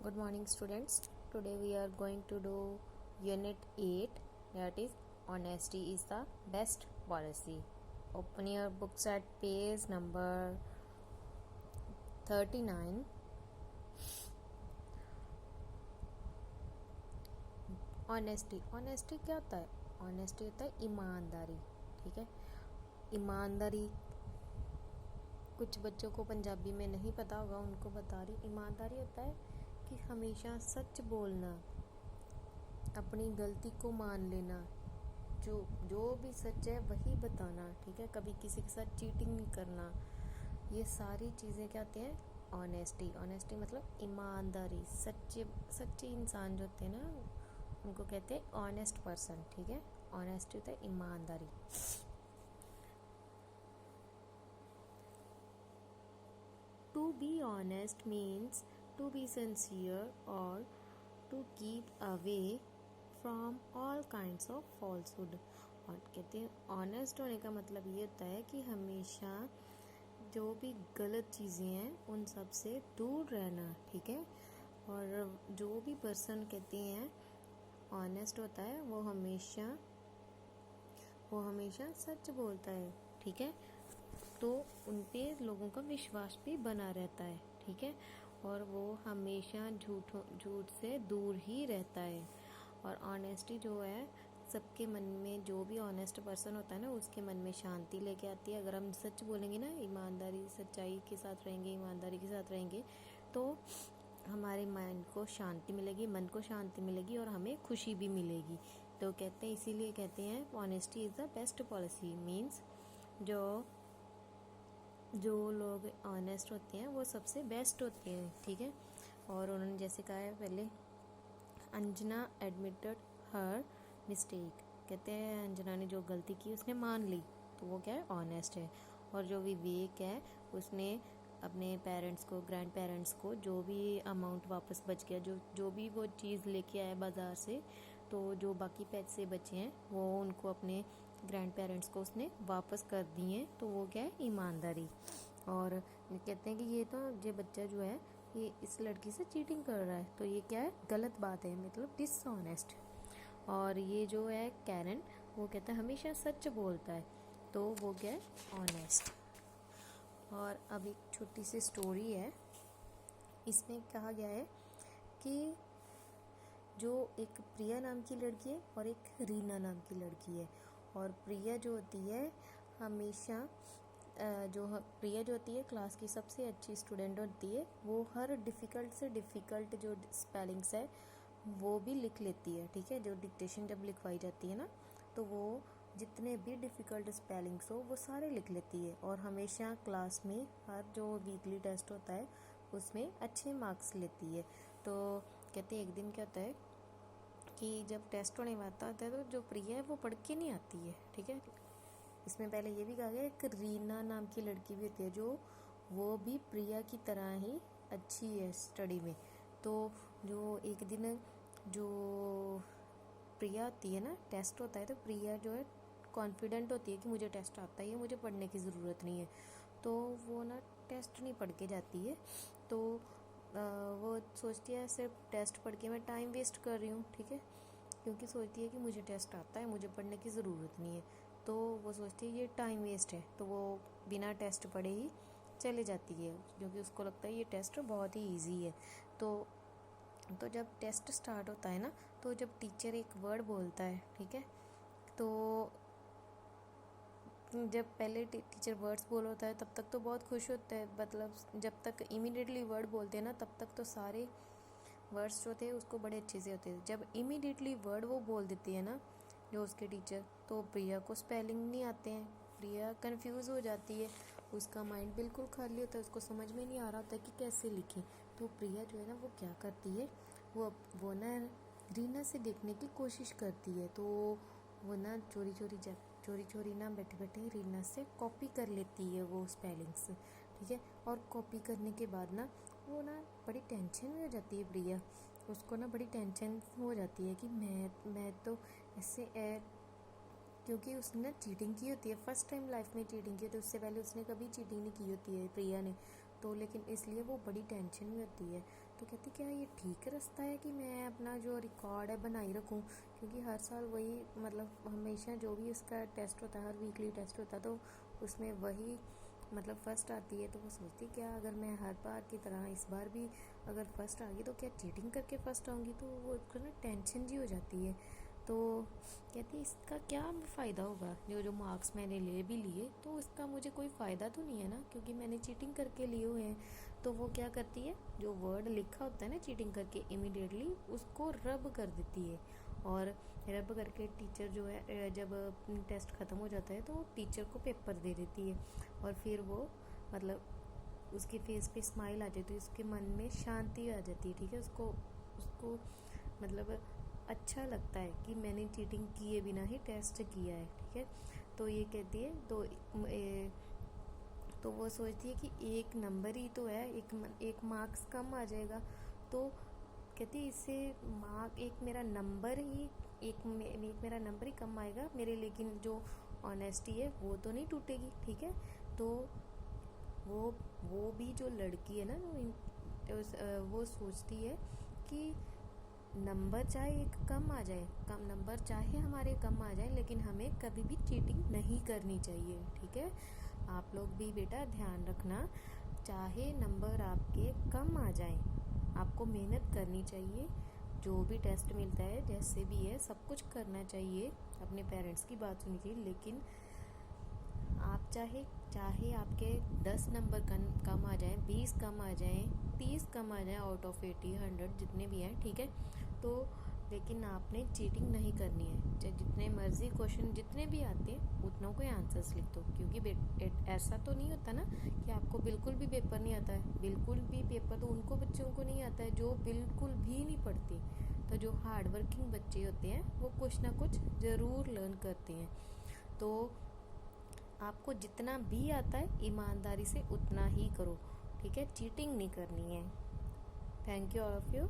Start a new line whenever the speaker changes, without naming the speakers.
Good morning, students. Today we are going to do Unit 8, that is honesty is the best policy. Open your books at page number 39. Honesty क्या होता है? Honesty होता है ईमानदारी. ठीक है, ईमानदारी कुछ बच्चों को पंजाबी में नहीं पता होगा, उनको बता रही. ईमानदारी होता है कि हमेशा सच बोलना, अपनी गलती को मान लेना, जो भी सच है वही बताना. ठीक है, कभी किसी के साथ चीटिंग नहीं करना. ये सारी चीज़ें क्या होती हैं? ऑनेस्टी मतलब ईमानदारी. सच्चे इंसान जो होते हैं ना, उनको कहते हैं ऑनेस्ट पर्सन. ठीक है, ऑनेस्टी होता है ईमानदारी. To be honest means to be sincere or to keep away from all kinds of falsehood. और कहते हैं ऑनेस्ट होने का मतलब ये होता है कि हमेशा जो भी गलत चीज़ें हैं उन सब से दूर रहना. ठीक है, और जो भी पर्सन कहते हैं ऑनेस्ट होता है वो हमेशा सच बोलता है. ठीक है, तो उन पे लोगों का विश्वास भी बना रहता है. ठीक है, और वो हमेशा झूठ से दूर ही रहता है. और ऑनेस्टी जो है सबके मन में, जो भी ऑनेस्ट पर्सन होता है ना, उसके मन में शांति लेके आती है. अगर हम सच बोलेंगे ना, ईमानदारी सच्चाई के साथ रहेंगे, ईमानदारी के साथ रहेंगे, तो हमारे माइंड को शांति मिलेगी, मन को शांति मिलेगी और हमें खुशी भी मिलेगी. तो कहते हैं, इसीलिए कहते हैं honesty is the best policy. Means जो लोग ऑनेस्ट होते हैं वो सबसे बेस्ट होते हैं. ठीक है, और उन्होंने जैसे कहा है पहले, अंजना एडमिटेड हर मिस्टेक. कहते हैं अंजना ने जो गलती की उसने मान ली, तो वो क्या है? ऑनेस्ट है. और जो विवेक है उसने अपने पेरेंट्स को, ग्रैंड पेरेंट्स को जो भी अमाउंट वापस बच गया, जो भी वो चीज़ लेके आया बाज़ार से, तो जो बाकी पैसे बचे हैं वो उनको अपने ग्रैंड पेरेंट्स को उसने वापस कर दिए. तो वो क्या है? ईमानदारी. और कहते हैं कि ये बच्चा जो है ये इस लड़की से चीटिंग कर रहा है, तो ये क्या है? गलत बात है, मतलब डिसऑनेस्ट. और ये जो है कैरन, वो कहता है हमेशा सच बोलता है, तो वो क्या है? ऑनेस्ट. और अब एक छोटी सी स्टोरी है. इसमें कहा गया है कि जो एक प्रिया नाम की लड़की है और एक रीना नाम की लड़की है. और प्रिया जो होती है हमेशा प्रिया जो होती है क्लास की सबसे अच्छी स्टूडेंट होती है. वो हर डिफ़िकल्ट से डिफ़िकल्ट जो स्पेलिंग्स है वो भी लिख लेती है. ठीक है, जो डिक्टेशन जब लिखवाई जाती है ना, तो वो जितने भी डिफ़िकल्ट स्पेलिंग्स हो वो सारे लिख लेती है. और हमेशा क्लास में हर जो वीकली टेस्ट होता है उसमें अच्छे मार्क्स लेती है. तो कहते हैं एक दिन क्या होता है कि जब टेस्ट होने वाला होता है तो जो प्रिया है वो पढ़ के नहीं आती है. ठीक है, इसमें पहले ये भी कहा गया एक रीना नाम की लड़की भी होती है, जो वो भी प्रिया की तरह ही अच्छी है स्टडी में. तो जो एक दिन जो प्रिया होती है ना, टेस्ट होता है, तो प्रिया जो है कॉन्फिडेंट होती है कि मुझे टेस्ट आता है, मुझे पढ़ने की ज़रूरत नहीं है. तो वो ना टेस्ट नहीं पढ़ के जाती है. तो वो सोचती है सिर्फ टेस्ट पढ़ के मैं टाइम वेस्ट कर रही हूँ. ठीक है, क्योंकि सोचती है कि मुझे टेस्ट आता है, मुझे पढ़ने की ज़रूरत नहीं है. तो वो सोचती है ये टाइम वेस्ट है, तो वो बिना टेस्ट पढ़े ही चले जाती है, क्योंकि उसको लगता है ये टेस्ट बहुत ही इजी है. तो जब टेस्ट स्टार्ट होता है ना, तो जब टीचर एक वर्ड बोलता है, ठीक है, तो जब पहले टीचर वर्ड्स बोल होता है तब तक तो बहुत खुश होता है. मतलब जब तक इमीडिएटली वर्ड बोलते हैं ना, तब तक तो सारे वर्ड्स जो थे उसको बड़े अच्छे से होते हैं. जब इमीडिएटली वर्ड वो बोल देती है ना, जो उसके टीचर, तो प्रिया को स्पेलिंग नहीं आते हैं. प्रिया कंफ्यूज हो जाती है, उसका माइंड बिल्कुल खाली होता है, उसको समझ में नहीं आ रहा होता कि कैसे लिखें. तो प्रिया जो है ना, वो क्या करती है, वो ना रीना से देखने की कोशिश करती है. तो वो ना चोरी चोरी ना बैठे बैठे रीना से कॉपी कर लेती है वो स्पेलिंग्स. ठीक है, और कॉपी करने के बाद ना वो ना बड़ी टेंशन में हो जाती है प्रिया. उसको ना बड़ी टेंशन हो जाती है कि मैं तो ऐसे क्योंकि उसने ना चीटिंग की होती है, फर्स्ट टाइम लाइफ में चीटिंग की होती है. उससे पहले उसने कभी चीटिंग नहीं की होती है प्रिया ने. तो लेकिन इसलिए वो बड़ी टेंशन में होती है. तो कहती क्या ये ठीक रास्ता है कि मैं अपना जो रिकॉर्ड है बनाई रखूँ, क्योंकि हर साल वही मतलब हमेशा जो भी उसका टेस्ट होता है, हर वीकली टेस्ट होता है, तो उसमें वही मतलब फ़र्स्ट आती है। तो वो सोचती क्या अगर मैं हर बार की तरह इस बार भी अगर फ़र्स्ट आ गई तो क्या चीटिंग करके फ़र्स्ट आऊँगी, तो वो उसको ना टेंशन जी हो जाती है। तो कहती है इसका क्या फ़ायदा होगा, जो मार्क्स मैंने ले भी लिए तो इसका मुझे कोई फ़ायदा तो नहीं है ना, क्योंकि मैंने चीटिंग करके लिए हुए हैं। तो वो क्या करती है, जो वर्ड लिखा होता है ना चीटिंग करके, इमीडिएटली उसको रब कर देती है। और रब करके टीचर जो है जब टेस्ट ख़त्म हो जाता है तो टीचर को पेपर दे देती है। और फिर वो मतलब उसके फेस पे स्माइल आ जाती है, उसके मन में शांति आ जाती है। ठीक है, उसको उसको मतलब अच्छा लगता है कि मैंने चीटिंग किए बिना ही टेस्ट किया है। ठीक है, तो ये कहती है तो वो सोचती है कि एक नंबर ही तो है, एक मार्क्स कम आ जाएगा। तो कहती है इससे एक मेरा नंबर ही एक मेरा नंबर ही कम आएगा मेरे, लेकिन जो ऑनेस्टी है वो तो नहीं टूटेगी। ठीक है, तो वो भी जो लड़की है ना वो सोचती है कि नंबर चाहे एक कम आ जाए, कम नंबर चाहे हमारे कम आ जाए, लेकिन हमें कभी भी चीटिंग नहीं करनी चाहिए। ठीक है, आप लोग भी बेटा ध्यान रखना, चाहे नंबर आपके कम आ जाए, आपको मेहनत करनी चाहिए। जो भी टेस्ट मिलता है जैसे भी है सब कुछ करना चाहिए, अपने पेरेंट्स की बात सुननी चाहिए। लेकिन आप चाहे आपके 10 नंबर कम आ जाए, 20 कम आ जाए, 30 कम आ जाए आउट ऑफ 80 100 जितने भी हैं। ठीक है, तो लेकिन आपने चीटिंग नहीं करनी है। चाहे जितने मर्जी क्वेश्चन जितने भी आते हैं उतनों को आंसर्स लिख दो, क्योंकि ऐसा तो नहीं होता ना कि आपको बिल्कुल भी पेपर नहीं आता है। बिल्कुल भी पेपर तो उनको बच्चों को नहीं आता है जो बिल्कुल भी नहीं पढ़ते। तो जो हार्ड वर्किंग बच्चे होते हैं वो कुछ ना कुछ ज़रूर लर्न करते हैं। तो आपको जितना भी आता है ईमानदारी से उतना ही करो। ठीक है, चीटिंग नहीं करनी है। Thank you all of you.